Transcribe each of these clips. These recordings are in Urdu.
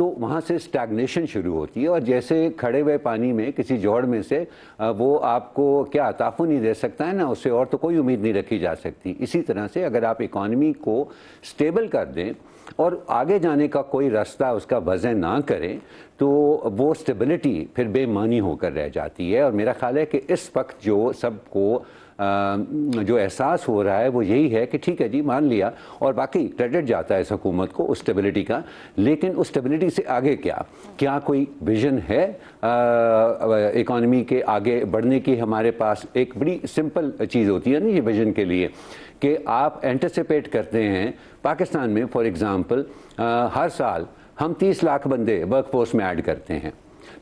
تو وہاں سے اسٹیگنیشن شروع ہوتی ہے، اور جیسے کھڑے ہوئے پانی میں کسی جوڑ میں سے وہ آپ کو کیا تعفن نہیں دے سکتا ہے نا، اس سے اور تو کوئی امید نہیں رکھی جا سکتی. اسی طرح سے اگر آپ اکانومی کو اسٹیبل کر دیں اور آگے جانے کا کوئی راستہ اس کا وضع نہ کریں تو وہ اسٹیبلٹی پھر بے معنی ہو کر رہ جاتی ہے. اور میرا خیال ہے کہ اس وقت جو سب کو جو احساس ہو رہا ہے وہ یہی ہے کہ ٹھیک ہے جی مان لیا، اور باقی کریڈٹ جاتا ہے اس حکومت کو اس اسٹیبلٹی کا، لیکن اس اسٹیبلٹی سے آگے کیا کوئی ویژن ہے اکانومی کے آگے بڑھنے کی؟ ہمارے پاس ایک بڑی سمپل چیز ہوتی ہے نا یہ ویژن کے لیے، کہ آپ اینٹیسپیٹ کرتے ہیں پاکستان میں فار ایگزامپل ہر سال ہم 30 لاکھ بندے ورک فورس میں ایڈ کرتے ہیں.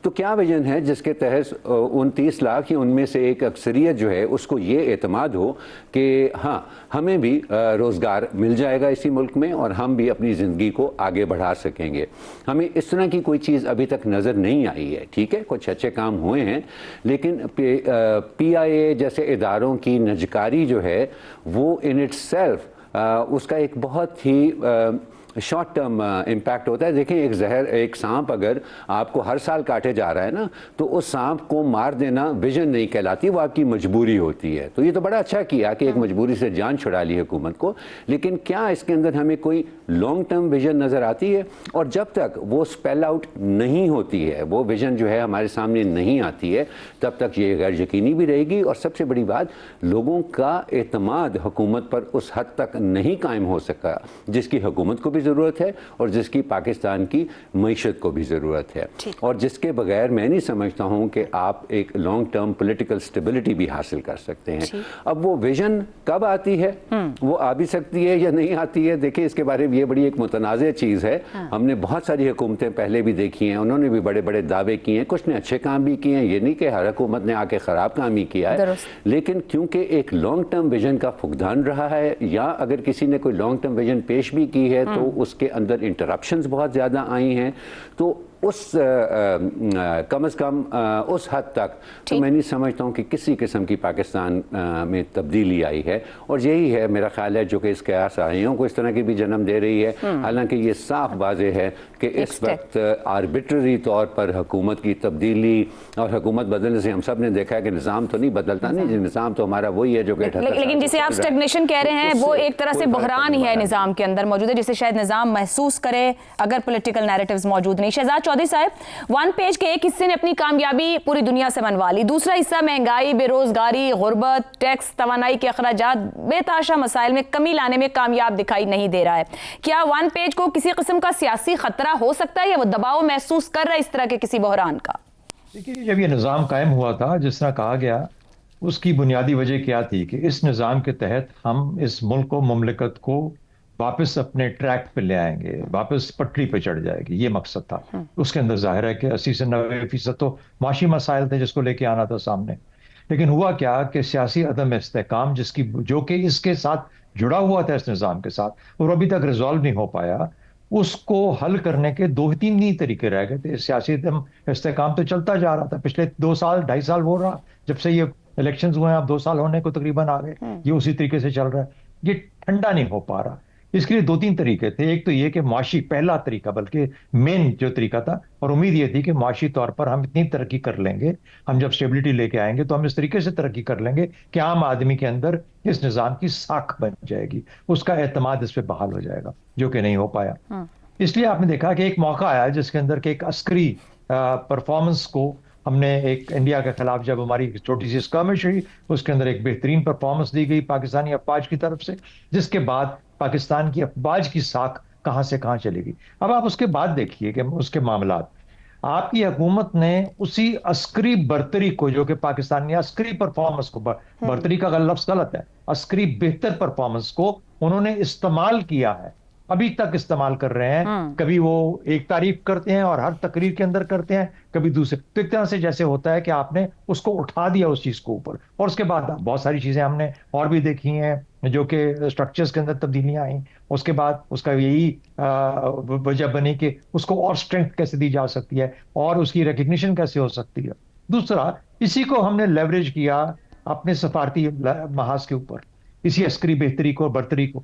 تو کیا ویژن ہے جس کے تحت ان 30 لاکھ یا ان میں سے ایک اکثریت جو ہے اس کو یہ اعتماد ہو کہ ہاں ہمیں بھی روزگار مل جائے گا اسی ملک میں اور ہم بھی اپنی زندگی کو آگے بڑھا سکیں گے؟ ہمیں اس طرح کی کوئی چیز ابھی تک نظر نہیں آئی ہے. ٹھیک ہے کچھ اچھے کام ہوئے ہیں، لیکن پی آئی اے جیسے اداروں کی نجکاری جو ہے وہ ان اٹ سیلف اس کا ایک بہت ہی شارٹ ٹرم امپیکٹ ہوتا ہے. دیکھیں ایک سانپ اگر آپ کو ہر سال کاٹے جا رہا ہے نا تو اس سانپ کو مار دینا ویژن نہیں کہلاتی، وہ آپ کی مجبوری ہوتی ہے. تو یہ تو بڑا اچھا کیا کہ ایک مجبوری سے جان چھڑا لی حکومت کو، لیکن کیا اس کے اندر ہمیں کوئی لانگ ٹرم ویژن نظر آتی ہے؟ اور جب تک وہ اسپیل آؤٹ نہیں ہوتی ہے، وہ ویژن جو ہے ہمارے سامنے نہیں آتی ہے، تب تک یہ غیر یقینی بھی رہے گی. اور سب سے بڑی بات، لوگوں کا اعتماد حکومت پر اس حد تک نہیں قائم ہو سکا جس کی حکومت کو بھی ضرورت ہے اور جس کی پاکستان کی معیشت کو بھی ضرورت ہے، اور جس کے بغیر میں نہیں سمجھتا ہوں کہ آپ ایک لانگ ٹرم پولیٹیکل سٹیبلٹی بھی حاصل کر سکتے ہیں. اب وہ ویژن کب آتی ہے؟ وہ آ بھی سکتی ہے یا نہیں آتی ہے. دیکھیں اس کے بارے میں یہ بڑی ایک متنازع چیز ہے. ہم نے بہت ساری حکومتیں پہلے بھی دیکھی ہیں، انہوں نے بھی بڑے بڑے دعوے کیے ہیں، کچھ نے اچھے کام بھی کیے ہیں، یہ نہیں کہ ہر حکومت نے آ کے خراب کام ہی کیا ہے. لیکن کیونکہ ایک لانگ ٹرم ویژن کا فقدان رہا ہے، یا اگر کسی نے کوئی لانگ ٹرم ویژن پیش بھی کی ہے تو اس کے اندر انٹرپشنز بہت زیادہ آئی ہیں، تو اس کم از کم اس حد تک تو میں نہیں سمجھتا ہوں کہ کسی قسم کی پاکستان میں تبدیلی آئی ہے. اور یہی ہے میرا خیال ہے جو کہ اس قیاس آئیوں کو اس طرح کی بھی جنم دے رہی ہے. حالانکہ یہ صاف واضح ہے کہ اس وقت آربیٹری طور پر حکومت کی تبدیلی اور حکومت بدلنے سے ہم سب نے دیکھا ہے کہ نظام تو نہیں بدلتا، نہیں نظام تو ہمارا وہی ہے جو کہ لیکن جسے آپ اسٹیگنیشن کہہ رہے ہیں وہ ایک طرح سے بحران ہی ہے نظام کے اندر موجود ہے، جسے شاید نظام محسوس کرے اگر پولیٹیکل نیریٹیوز موجود نہیں. شہزاد چودھری صاحب، ون پیج کے ایک حصے نے اپنی کامیابی پوری دنیا سے منوا لی، دوسرا حصہ مہنگائی، بے روزگاری، غربت، ٹیکس، توانائی کے اخراجات، بے تحاشا مسائل میں کمی لانے میں کامیاب دکھائی نہیں دے رہا ہے. کیا ون پیج کو کسی قسم کا سیاسی خطرہ ہو سکتا ہے یا وہ دباؤ محسوس کر رہا ہے اس طرح کے کسی بحران کا؟ دیکھیے جب یہ نظام قائم ہوا تھا جس طرح کہا گیا، اس کی بنیادی وجہ کیا تھی کہ اس نظام کے تحت ہم اس ملک و مملکت کو واپس اپنے ٹریک پہ لے آئیں گے، واپس پٹری پہ چڑھ جائے گی، یہ مقصد تھا. اس کے اندر ظاہر ہے کہ 80 سے 90% تو معاشی مسائل تھے جس کو لے کے آنا تھا سامنے. لیکن ہوا کیا کہ سیاسی عدم استحکام جو کہ اس کے ساتھ جڑا ہوا تھا اس نظام کے ساتھ، اور ابھی تک ریزالو نہیں ہو پایا، اس کو حل کرنے کے 2-3 ہی طریقے رہ گئے تھے. سیاسی عدم استحکام تو چلتا جا رہا تھا پچھلے 2 سال 2.5 سال ہو رہا، جب سے یہ الیکشنز ہوئے ہیں، اب 2 سال ہونے کو تقریباً آ گئے، یہ اسی طریقے سے چل رہا ہے. یہ ٹھنڈا نہیں ہو پا رہا. اس کے لیے 2-3 طریقے تھے. ایک تو یہ کہ معاشی، پہلا طریقہ بلکہ مین جو طریقہ تھا، اور امید یہ تھی کہ معاشی طور پر ہم اتنی ترقی کر لیں گے، ہم جب اسٹیبلٹی لے کے آئیں گے تو ہم اس طریقے سے ترقی کر لیں گے کہ عام آدمی کے اندر اس نظام کی ساکھ بن جائے گی، اس کا اعتماد اس پہ بحال ہو جائے گا، جو کہ نہیں ہو پایا. اس لیے آپ نے دیکھا کہ ایک موقع آیا جس کے اندر کہ ایک عسکری پرفارمنس کو ہم نے ایک انڈیا کے خلاف جب ہماری چھوٹی سی اسکرمش ہوئی، اس کے اندر ایک بہترین پرفارمنس دی گئی پاکستانی افواج کی طرف سے، جس کے بعد پاکستان کی افواج کی ساکھ کہاں سے کہاں چلے گی. اب آپ اس کے بعد دیکھیے کہ اس کے معاملات، آپ کی حکومت نے اسی عسکری برتری کو، جو کہ پاکستان نے عسکری پرفارمنس کو، برتری کا لفظ غلط ہے، عسکری بہتر پرفارمنس کو انہوں نے استعمال کیا ہے، ابھی تک استعمال کر رہے ہیں. کبھی وہ ایک تعریف کرتے ہیں اور ہر تقریر کے اندر کرتے ہیں، کبھی دوسرے. تو ایک طرح سے جیسے ہوتا ہے کہ آپ نے اس کو اٹھا دیا اس چیز کو اوپر، اور اس کے بعد بہت ساری چیزیں ہم نے اور بھی دیکھی ہیں جو کہ اسٹرکچرز کے اندر تبدیلیاں آئیں. اس کے بعد اس کا یہی وجہ بنی کہ اس کو اور اسٹرینتھ کیسے دی جا سکتی ہے اور اس کی ریکگنیشن کیسے ہو سکتی ہے. دوسرا، اسی کو ہم نے لیوریج کیا اپنے سفارتی محاذ کے اوپر، اسی عسکری بہتری کو، برتری کو.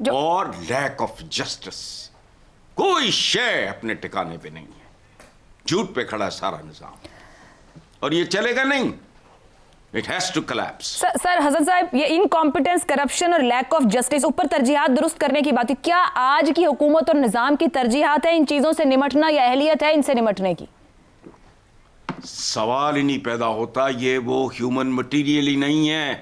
اور لیک آف جسٹس. کوئی شے اپنے ٹھکانے پہ نہیں ہے, جھوٹ پہ کھڑا ہے سارا نظام, اور یہ چلے گا نہیں. It has to collapse. سر حسن صاحب, یہ انکمپیٹنس, کرپشن اور لیک آف جسٹس, اوپر ترجیحات درست کرنے کی بات ہے. کیا آج کی حکومت اور نظام کی ترجیحات ہیں ان چیزوں سے نمٹنا, یا اہلیت ہے ان سے نمٹنے کی؟ سوال ہی نہیں پیدا ہوتا. یہ وہ ہیومن مٹیریل ہی نہیں ہے.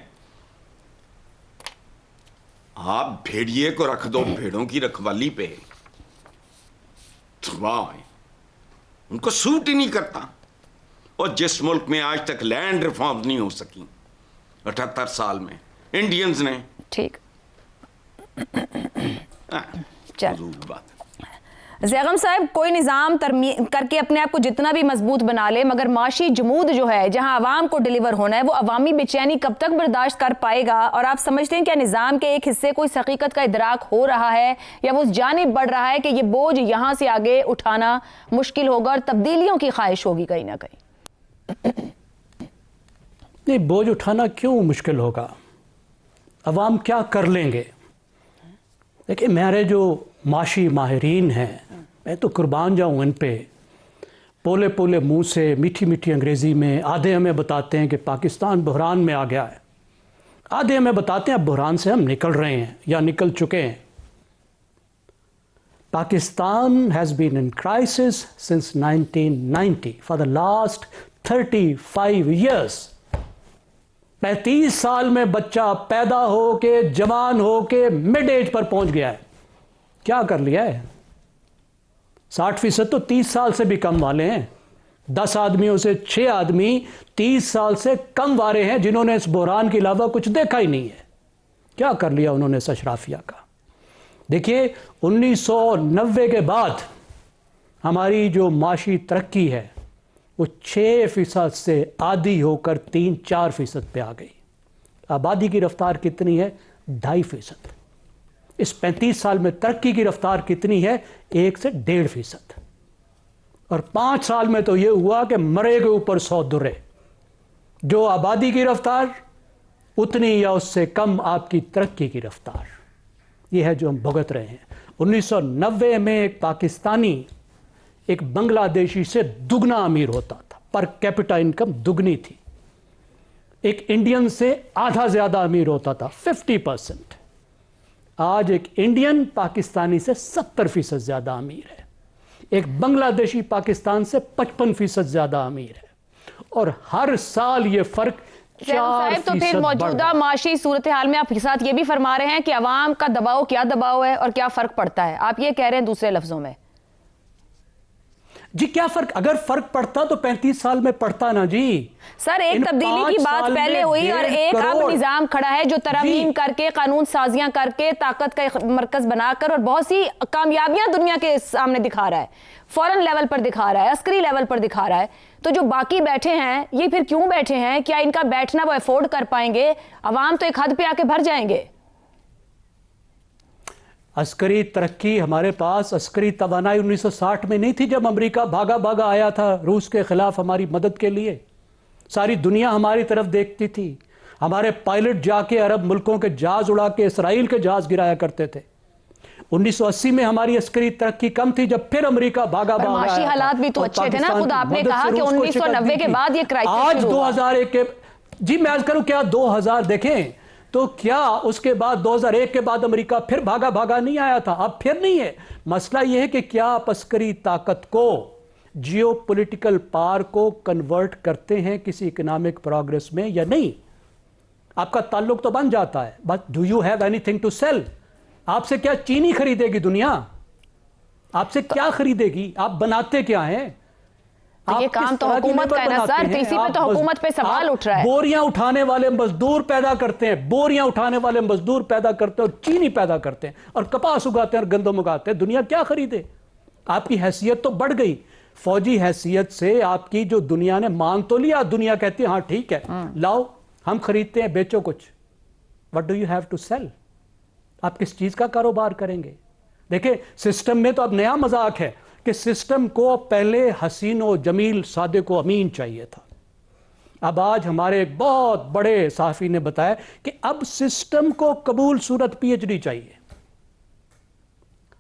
آپ بھیڑیے کو رکھ دو بھیڑوں کی رکھوالی پہ, ان کو سوٹ ہی نہیں کرتا. اور جس ملک میں آج تک لینڈ ریفارم نہیں ہو سکی 78 سال میں, انڈینز نے, ٹھیک فضول بات. زیغم صاحب, کوئی نظام ترمیم کر کے اپنے آپ کو جتنا بھی مضبوط بنا لے, مگر معاشی جمود جو ہے جہاں عوام کو ڈیلیور ہونا ہے, وہ عوامی بے چینی کب تک برداشت کر پائے گا؟ اور آپ سمجھتے ہیں کیا نظام کے ایک حصے کو اس حقیقت کا ادراک ہو رہا ہے, یا وہ اس جانب بڑھ رہا ہے کہ یہ بوجھ یہاں سے آگے اٹھانا مشکل ہوگا اور تبدیلیوں کی خواہش ہوگی کہیں نہ کہیں؟ نہیں, بوجھ اٹھانا کیوں مشکل ہوگا؟ عوام کیا کر لیں گے؟ دیکھیں, میرے جو معاشی ماہرین ہیں, میں تو قربان جاؤں ان پہ. پولے پولے منہ سے میٹھی میٹھی انگریزی میں آدھے ہمیں بتاتے ہیں کہ پاکستان بحران میں آ گیا ہے, آدھے ہمیں بتاتے ہیں اب بحران سے ہم نکل رہے ہیں یا نکل چکے ہیں. Pakistan has been in crisis since 1990 for the last 35 years. 35 سال میں بچہ پیدا ہو کے, جوان ہو کے, مڈ ایج پر پہنچ گیا ہے. کیا کر لیا ہے؟ 60% تو 30 سال سے بھی کم والے ہیں. 10 آدمیوں سے 6 آدمی 30 سال سے کم والے ہیں جنہوں نے اس بحران کے علاوہ کچھ دیکھا ہی نہیں ہے. کیا کر لیا انہوں نے اس اشرافیہ کا؟ دیکھیے, 1990 کے بعد ہماری جو معاشی ترقی ہے وہ 6% سے آدھی ہو کر 3-4% پہ آ گئی. آبادی کی رفتار کتنی ہے؟ 2.5%. اس 35 سال میں ترقی کی رفتار کتنی ہے؟ 1 سے 1.5%. اور 5 سال میں تو یہ ہوا کہ مرے کے اوپر 100 درے. جو آبادی کی رفتار اتنی یا اس سے کم آپ کی ترقی کی رفتار. یہ ہے جو ہم بھگت رہے ہیں. 1990 میں ایک پاکستانی ایک بنگلہ دیشی سے دگنا امیر ہوتا تھا, پر کیپٹا انکم دگنی تھی. ایک انڈین سے آدھا زیادہ امیر ہوتا تھا, 50%. آج ایک انڈین پاکستانی سے 70% زیادہ امیر ہے. ایک بنگلہ دیشی پاکستان سے 55% زیادہ امیر ہے. اور ہر سال یہ فرق 4% تو پھر موجودہ معاشی صورتحال میں آپ کے ساتھ یہ بھی فرما رہے ہیں کہ عوام کا دباؤ کیا دباؤ ہے اور کیا فرق پڑتا ہے. آپ یہ کہہ رہے ہیں دوسرے لفظوں میں؟ جی کیا فرق؟ اگر فرق پڑتا تو 35 سال میں پڑتا نا جی. سر, ایک تبدیلی کی بات پہلے ہوئی اور ایک اب نظام کھڑا ہے جو ترامیم کر کے, قانون سازیاں کر کے, طاقت کا مرکز بنا کر اور بہت سی کامیابیاں دنیا کے سامنے دکھا رہا ہے, فورن لیول پر دکھا رہا ہے, عسکری لیول پر دکھا رہا ہے. تو جو باقی بیٹھے ہیں یہ پھر کیوں بیٹھے ہیں؟ کیا ان کا بیٹھنا وہ افورڈ کر پائیں گے؟ عوام تو ایک حد پہ آ کے بھر جائیں گے. عسکری ترقی ہمارے پاس, عسکری توانائی 1960 میں نہیں تھی جب امریکہ بھاگا بھاگا آیا تھا روس کے خلاف ہماری مدد کے لیے. ساری دنیا ہماری طرف دیکھتی تھی. ہمارے پائلٹ جا کے عرب ملکوں کے جہاز اڑا کے اسرائیل کے جہاز گرایا کرتے تھے. 1980 میں ہماری عسکری ترقی کم تھی جب پھر امریکہ بھاگا بھاگا آیا. معاشی حالات بھی تو اچھے تھے نا, خود آپ نے کہا کہ 1990 کے بعد یہ کرائسس آج 2001 کے, جی میں عرض کروں کیا 2000 دیکھیں تو کیا اس کے بعد 2001 کے بعد امریکہ پھر بھاگا بھاگا نہیں آیا تھا؟ اب پھر نہیں ہے. مسئلہ یہ ہے کہ کیا آپ عسکری طاقت کو, جیو پولیٹیکل پاور کو کنورٹ کرتے ہیں کسی اکنامک پروگرس میں یا نہیں. آپ کا تعلق تو بن جاتا ہے, but do you have anything to sell? آپ سے کیا چینی خریدے گی دنیا؟ آپ سے کیا خریدے گی؟ آپ بناتے کیا ہیں؟ یہ کام تو حکومت کا ہے نا سر, تو اسی پہ تو حکومت پہ سوال اٹھ رہا ہے. بوریاں اٹھانے والے مزدور پیدا کرتے ہیں, بوریاں اٹھانے والے مزدور پیدا کرتے ہیں اور چینی پیدا کرتے ہیں اور کپاس اگاتے ہیں اور گندم اگاتے ہیں. دنیا کیا خریدے؟ آپ کی حیثیت تو بڑھ گئی. فوجی حیثیت سے آپ کی جو دنیا نے مان تو لیا, دنیا کہتی ہے ہاں ٹھیک ہے لاؤ ہم خریدتے ہیں, بیچو کچھ. What do you have to sell? آپ کس چیز کا کاروبار کریں گے؟ دیکھیں سسٹم میں تو اب نیا مذاق ہے کہ سسٹم کو پہلے حسین و جمیل صادق و امین چاہیے تھا. اب آج ہمارے ایک بہت بڑے صحافی نے بتایا کہ اب سسٹم کو قبول صورت پی ایچ ڈی چاہیے.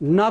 نہ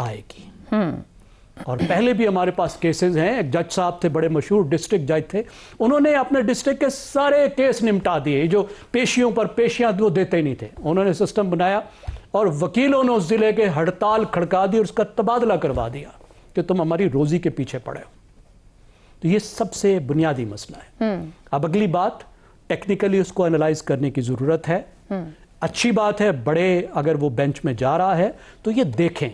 آئے گی. اور پہلے بھی ہمارے پاس کیسز ہیں. ایک جج صاحب تھے, بڑے مشہور ڈسٹرکٹ جج تھے, انہوں نے اپنے ڈسٹرکٹ کے سارے کیس نمٹا دیے. جو پیشیوں پر پیشیاں وہ دیتے ہی نہیں تھے, انہوں نے سسٹم بنایا اور وکیلوں نے اس ضلع کے ہڑتال کھڑکا دی اور اس کا تبادلہ کروا دیا کہ تم ہماری روزی کے پیچھے پڑے ہو. تو یہ سب سے بنیادی مسئلہ ہے. اب اگلی بات, ٹیکنیکلی اس کو انالائز کرنے کی ضرورت ہے. اچھی بات ہے, بڑے اگر وہ بینچ میں جا رہا ہے تو یہ دیکھیں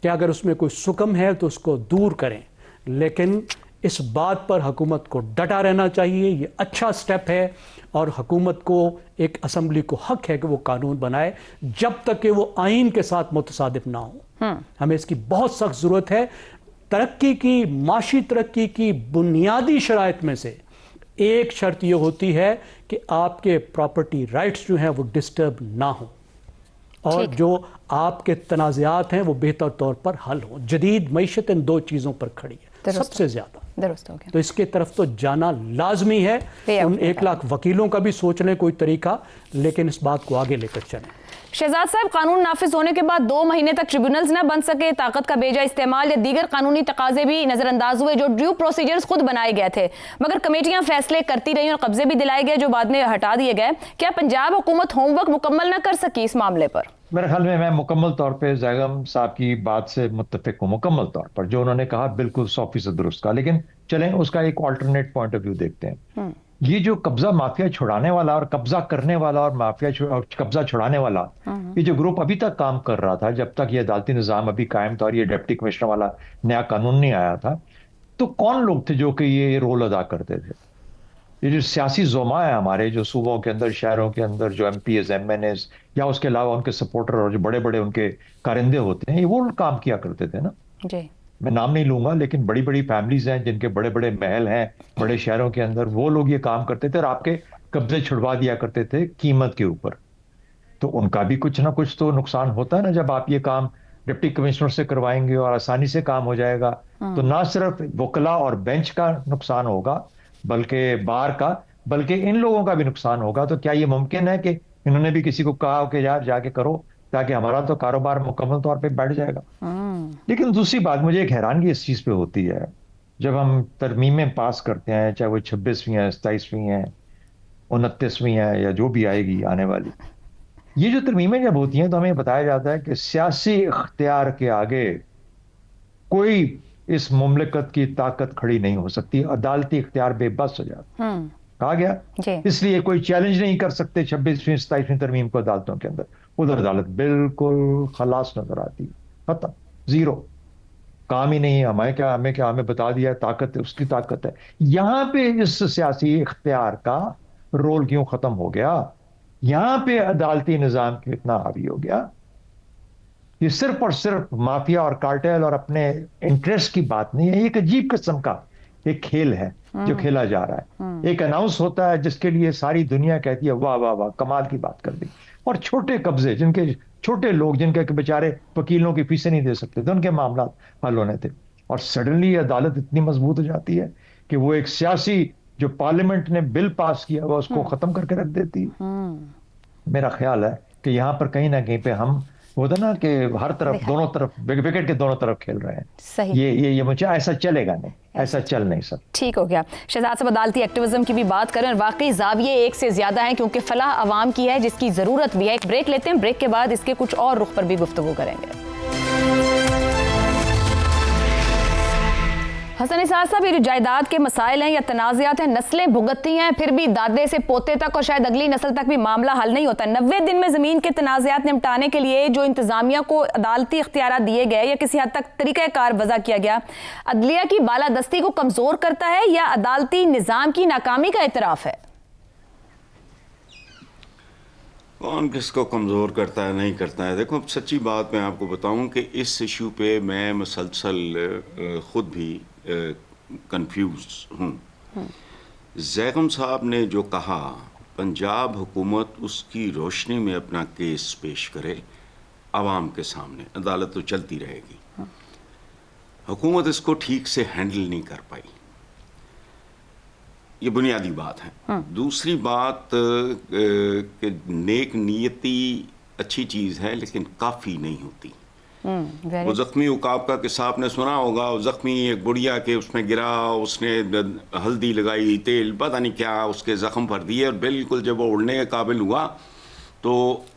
کہ اگر اس میں کوئی سکم ہے تو اس کو دور کریں, لیکن اس بات پر حکومت کو ڈٹا رہنا چاہیے. یہ اچھا سٹیپ ہے اور حکومت کو, ایک اسمبلی کو حق ہے کہ وہ قانون بنائے جب تک کہ وہ آئین کے ساتھ متصادف نہ ہو. ہمیں اس کی بہت سخت ضرورت ہے. ترقی کی, معاشی ترقی کی بنیادی شرائط میں سے ایک شرط یہ ہوتی ہے کہ آپ کے پراپرٹی رائٹس جو ہیں وہ ڈسٹرب نہ ہوں, اور جو آپ کے تنازعات ہیں وہ بہتر طور پر حل ہوں. جدید معیشت ان دو چیزوں پر کھڑی ہے سب سے زیادہ. درست ہو گیا. تو اس کے طرف تو جانا لازمی ہے. ان 1 لاکھ وکیلوں کا بھی سوچ لیں کوئی طریقہ, لیکن اس بات کو آگے لے کر چلیں. شہزاد صاحب, قانون نافذ ہونے کے بعد 2 مہینے تک ٹریبیونلز نہ بن سکے, طاقت کا بیجا استعمال یا دیگر قانونی تقاضے بھی نظر انداز ہوئے جو ڈیو پروسیجرز خود بنائے گئے تھے, مگر کمیٹیاں فیصلے کرتی رہی اور قبضے بھی دلائے گئے جو بعد میں ہٹا دیے گئے. کیا پنجاب حکومت ہوم ورک مکمل نہ کر سکی اس معاملے پر؟ میرے خیال میں مکمل طور پہ زیغم صاحب کی بات سے متفق ہوں. مکمل طور پر جو انہوں نے کہا بالکل 100% درست کہا, لیکن چلیں اس کا ایک آلٹرنیٹ پوائنٹ آف ویو دیکھتے ہیں. یہ جو قبضہ مافیا چھڑانے والا اور قبضہ کرنے والا اور مافیا قبضہ چھڑانے والا, یہ جو گروپ ابھی تک کام کر رہا تھا جب تک یہ عدالتی نظام ابھی قائم تھا اور یہ ڈپٹی کمشنر والا نیا قانون نہیں آیا تھا, تو کون لوگ تھے جو کہ یہ رول ادا کرتے تھے؟ یہ جو سیاسی زعماء ہیں ہمارے, جو صوبوں کے اندر, شہروں کے اندر, جو MPAs, MNAs یا اس کے علاوہ ان کے سپورٹر اور جو بڑے بڑے ان کے کارندے ہوتے ہیں, یہ وہ کام کیا کرتے تھے نا. جی, میں نام نہیں لوں گا, لیکن بڑی بڑی فیملیز ہیں جن کے بڑے بڑے محل ہیں بڑے شہروں کے اندر, وہ لوگ یہ کام کرتے تھے اور آپ کے قبضے چھڑوا دیا کرتے تھے قیمت کے اوپر. تو ان کا بھی کچھ نہ کچھ تو نقصان ہوتا ہے نا جب آپ یہ کام ڈپٹی کمشنر سے کروائیں گے اور آسانی سے کام ہو جائے گا. تو نہ صرف وکلا اور بینچ کا نقصان ہوگا بلکہ بار کا, بلکہ ان لوگوں کا بھی نقصان ہوگا. تو کیا یہ ممکن ہے کہ انہوں نے بھی کسی کو کہا کہ یار جا کے کرو تاکہ ہمارا تو کاروبار مکمل طور پہ بیٹھ جائے گا؟ لیکن دوسری بات مجھے ایک حیرانگی اس چیز پہ ہوتی ہے, جب ہم ترمیمیں پاس کرتے ہیں, چاہے وہ 26ویں ہیں, 27ویں ہیں, 29ویں ہیں یا جو بھی آئے گی آنے والی, یہ جو ترمیمیں جب ہوتی ہیں تو ہمیں بتایا جاتا ہے کہ سیاسی اختیار کے آگے کوئی اس مملکت کی طاقت کھڑی نہیں ہو سکتی, عدالتی اختیار بے بس ہو جاتا. کہا گیا اس لیے کوئی چیلنج نہیں کر سکتے 26ویں 27ویں ترمیم کو عدالتوں کے اندر. ادھر عدالت بالکل خلاص نظر آتی, ختم, زیرو, کام ہی نہیں ہے. ہمیں بتا دیا طاقت ہے, اس کی طاقت ہے. یہاں پہ اس سیاسی اختیار کا رول کیوں ختم ہو گیا؟ یہاں پہ عدالتی نظام کیوں اتنا حاوی ہو گیا؟ یہ صرف اور صرف مافیا اور کارٹیل اور اپنے انٹرسٹ کی بات نہیں ہے. ایک عجیب قسم کا ایک کھیل ہے جو کھیلا جا رہا ہے. ایک اناؤنس ہوتا ہے جس کے لیے ساری دنیا کہتی ہے واہ واہ واہ, کمال کی بات کر دی, اور چھوٹے قبضے, جن کے چھوٹے لوگ جن کے بیچارے وکیلوں کی فیسیں نہیں دے سکتے تھے, ان کے معاملات حل ہونے تھے, اور سڈنلی عدالت اتنی مضبوط ہو جاتی ہے کہ وہ ایک سیاسی جو پارلیمنٹ نے بل پاس کیا ہوا اس کو ختم کر کے رکھ دیتی ہے. میرا خیال ہے کہ یہاں پر کہیں نہ کہیں پہ ہم ہوتا نا کہ ہر طرف دونوں طرف وکٹ کے دونوں طرف کھیل رہے ہیں. صحیح, یہ مجھے ایسا چلے گا نہیں, ایسا چل نہیں سکتا. ٹھیک ہو گیا. شہزاد صاحب, عدالتی ایکٹیویزم کی بھی بات کریں, اور واقعی زاویے ایک سے زیادہ ہیں کیونکہ فلاح عوام کی ہے جس کی ضرورت بھی ہے. ایک بریک لیتے ہیں, بریک کے بعد اس کے کچھ اور رخ پر بھی گفتگو کریں گے. حسن نثار صاحب, یہ جو جائیداد کے مسائل ہیں یا تنازعات ہیں, نسلیں بھگتتی ہیں, پھر بھی دادے سے پوتے تک اور شاید اگلی نسل تک بھی معاملہ حل نہیں ہوتا. 90 دن میں زمین کے تنازعات نمٹانے کے لیے جو انتظامیہ کو عدالتی اختیارات دیے گئے یا کسی حد تک طریقہ کار وضع کیا گیا, عدلیہ کی بالادستی کو کمزور کرتا ہے یا عدالتی نظام کی ناکامی کا اعتراف ہے؟ کون کس کو کمزور کرتا ہے نہیں کرتا ہے. دیکھو, سچی بات میں آپ کو بتاؤں کہ اس ایشو پہ میں مسلسل خود بھی کنفیوز ہوں. زیغم صاحب نے جو کہا, پنجاب حکومت اس کی روشنی میں اپنا کیس پیش کرے عوام کے سامنے, عدالت تو چلتی رہے گی. حکومت اس کو ٹھیک سے ہینڈل نہیں کر پائی, یہ بنیادی بات ہے. دوسری بات کہ نیک نیتی اچھی چیز ہے لیکن کافی نہیں ہوتی. وہ زخمی عقاب کا قصہ آپ نے سنا ہوگا. وہ زخمی ایک بڑھیا کے اس میں گرا, اس نے ہلدی لگائی, تیل, پتہ نہیں کیا, اس کے زخم بھر دیے, اور بالکل جب وہ اڑنے کے قابل ہوا تو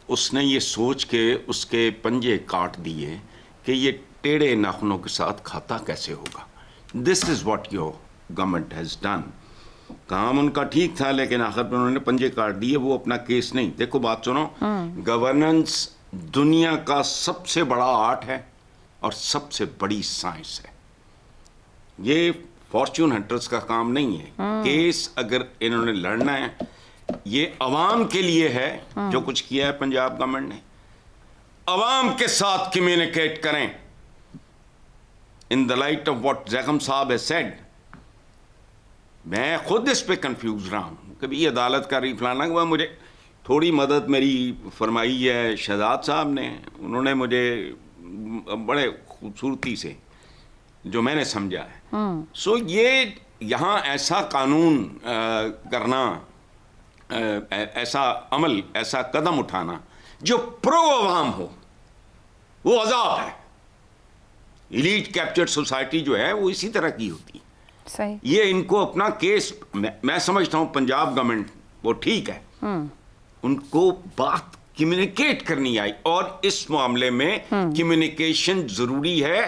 اس نے یہ سوچ کے اس کے پنجے کاٹ دیے کہ یہ ٹیڑھے ناخنوں کے ساتھ کھاتا کیسے ہوگا. This is what your government has done. کام ان کا ٹھیک تھا لیکن آخر میں انہوں نے پنجے کاٹ دیے. وہ اپنا کیس نہیں. دیکھو بات سنو, گورننس دنیا کا سب سے بڑا آرٹ ہے اور سب سے بڑی سائنس ہے. یہ فارچون ہنٹرز کا کام نہیں ہے. کیس اگر انہوں نے لڑنا ہے, یہ عوام کے لیے ہے. جو کچھ کیا ہے پنجاب گورنمنٹ نے, عوام کے ساتھ کمیونیکیٹ کریں. ان دا لائٹ آف واٹ زیغم صاحب has said, میں خود اس پہ کنفیوز رہا ہوں. کبھی عدالت کا فلانا ہوا, مجھے تھوڑی مدد میری فرمائی ہے شہزاد صاحب نے. انہوں نے مجھے بڑے خوبصورتی سے جو میں نے سمجھا ہے. سو یہ یہاں ایسا قانون کرنا, ایسا عمل, ایسا قدم اٹھانا جو پرو عوام ہو, وہ عذاب ہے. ایلیٹ کیپچرڈ سوسائٹی جو ہے وہ اسی طرح کی ہوتی ہے. صحیح. یہ ان کو اپنا کیس, میں سمجھتا ہوں پنجاب گورنمنٹ وہ ٹھیک ہے, ان کو بات کمیونیکیٹ کرنی آئی, اور اس معاملے میں کمیونیکیشن ضروری ہے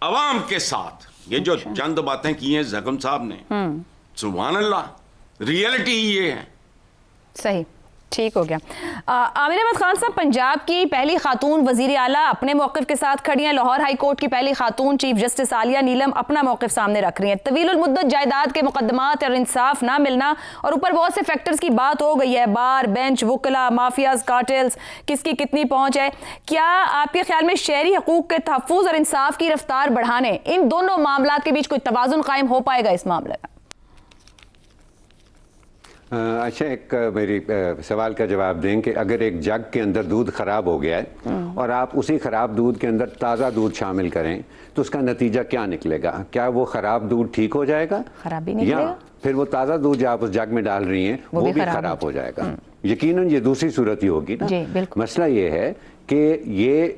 عوام کے ساتھ. یہ جو چند باتیں کی ہیں زیغم صاحب نے, سبحان اللہ, ریئلٹی یہ ہے. صحیح, ٹھیک ہو گیا. عامر احمد خان صاحب, پنجاب کی پہلی خاتون وزیر اعلیٰ اپنے موقف کے ساتھ کھڑی ہیں. لاہور ہائی کورٹ کی پہلی خاتون چیف جسٹس عالیہ نیلم اپنا موقف سامنے رکھ رہی ہیں. طویل المدت جائیداد کے مقدمات اور انصاف نہ ملنا, اور اوپر بہت سے فیکٹرز کی بات ہو گئی ہے, بار, بینچ, وکلا, مافیاز, کارٹلز, کس کی کتنی پہنچ ہے. کیا آپ کے خیال میں شہری حقوق کے تحفظ اور انصاف کی رفتار بڑھانے, ان دونوں معاملات کے بیچ کوئی توازن قائم ہو پائے گا اس معاملے میں؟ اچھا, ایک میری سوال کا جواب دیں کہ اگر ایک جگ کے اندر دودھ خراب ہو گیا ہے اور آپ اسی خراب دودھ کے اندر تازہ دودھ شامل کریں تو اس کا نتیجہ کیا نکلے گا؟ کیا وہ خراب دودھ ٹھیک ہو جائے گا, خرابی نکلے گا, یا پھر وہ تازہ دود جو آپ اس جگ میں ڈال رہی ہیں وہ بھی خراب ہو جائے گا؟ یقیناً یہ دوسری صورت ہی ہوگی نا. مسئلہ یہ ہے کہ یہ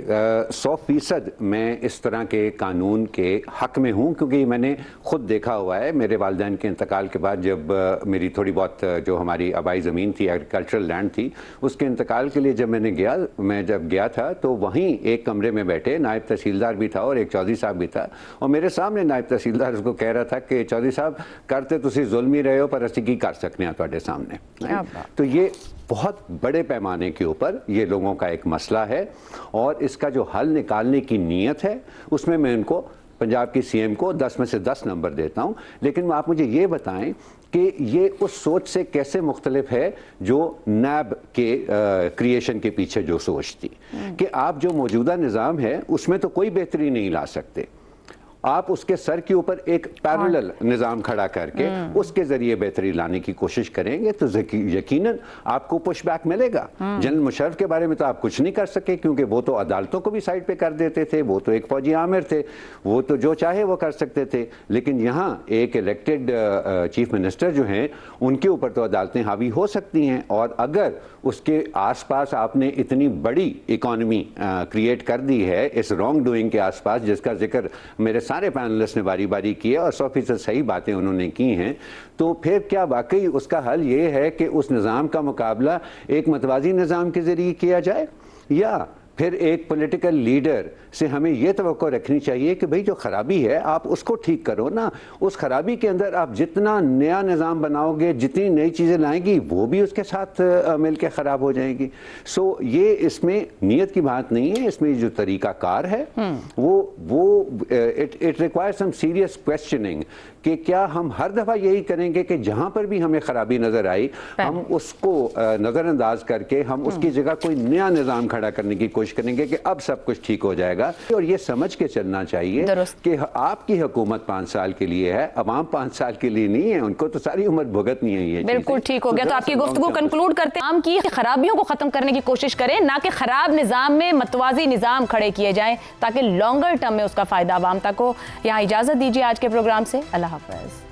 100% میں اس طرح کے قانون کے حق میں ہوں, کیونکہ میں نے خود دیکھا ہوا ہے. میرے والدین کے انتقال کے بعد جب میری تھوڑی بہت جو ہماری آبائی زمین تھی, ایگریکلچرل لینڈ تھی, اس کے انتقال کے لیے جب میں جب گیا تھا تو وہیں ایک کمرے میں بیٹھے نائب تحصیلدار بھی تھا اور ایک چودھری صاحب بھی تھا, اور میرے سامنے نائب تحصیلدار اس کو کہہ رہا تھا کہ چودھری صاحب کرتے تسی ظلم ہی رہے ہو پر اسی کی کر سکنے ہیں تواڈے سامنے. تو یہ بہت بڑے پیمانے کے اوپر یہ لوگوں کا ایک مسئلہ ہے, اور اس کا جو حل نکالنے کی نیت ہے اس میں میں ان کو, پنجاب کی سی ایم کو 10 میں سے 10 نمبر دیتا ہوں. لیکن آپ مجھے یہ بتائیں کہ یہ اس سوچ سے کیسے مختلف ہے جو نیب کے کریشن کے پیچھے جو سوچ تھی, کہ آپ جو موجودہ نظام ہے اس میں تو کوئی بہتری نہیں لا سکتے, آپ اس کے سر کے اوپر ایک پیرلل نظام کھڑا کر کے اس کے ذریعے بہتری لانے کی کوشش کریں گے تو یقیناً آپ کو پش بیک ملے گا. جنرل مشرف کے بارے میں تو آپ کچھ نہیں کر سکے کیونکہ وہ تو عدالتوں کو بھی سائڈ پہ کر دیتے تھے, وہ تو ایک فوجی آمر تھے, وہ تو جو چاہے وہ کر سکتے تھے. لیکن یہاں ایک الیکٹڈ چیف منسٹر جو ہیں ان کے اوپر تو عدالتیں حاوی ہو سکتی ہیں, اور اگر اس کے آس پاس آپ نے اتنی بڑی اکانومی کریٹ کر دی ہے اس رانگ ڈوئنگ کے آس پاس, جس کا ذکر میرے سارے پینلسٹ نے باری باری کیا اور 100% صحیح باتیں انہوں نے کی ہیں, تو پھر کیا واقعی اس کا حل یہ ہے کہ اس نظام کا مقابلہ ایک متوازی نظام کے ذریعے کیا جائے, یا پھر ایک پولیٹیکل لیڈر سے ہمیں یہ توقع رکھنی چاہیے کہ بھئی جو خرابی ہے آپ اس کو ٹھیک کرو نا, اس خرابی کے اندر آپ جتنا نیا نظام بناؤ گے, جتنی نئی چیزیں لائیں گی وہ بھی اس کے ساتھ مل کے خراب ہو جائیں گی. سو یہ اس میں نیت کی بات نہیں ہے, اس میں جو طریقہ کار ہے وہ اٹ ریکوائر سم سیریس کویسچننگ کہ کیا ہم ہر دفعہ یہی کریں گے کہ جہاں پر بھی ہمیں خرابی نظر آئی ہم اس کو نظر انداز کر کے ہم اس کی جگہ کوئی نیا نظام کھڑا کرنے کی کوشش کریں گے کہ اب سب کچھ ٹھیک ہو جائے گا. اور یہ سمجھ کے چلنا چاہیے کہ آپ کی حکومت 5 سال کے لیے ہے, عوام 5 سال کے لیے نہیں ہے, ان کو تو ساری عمر بھگتنی ہے. یہ بالکل ٹھیک ہو گیا. تو آپ کی گفتگو کنکلوڈ کرتے ہیں, عام کی خرابیوں کو ختم کرنے کی کوشش کریں, نہ کہ خراب نظام میں متوازی نظام کھڑے کیے جائیں تاکہ لانگر ٹرم میں اس کا فائدہ عوام تک ہو. یہاں اجازت دیجیے آج کے پروگرام سے. اللہ حافظ.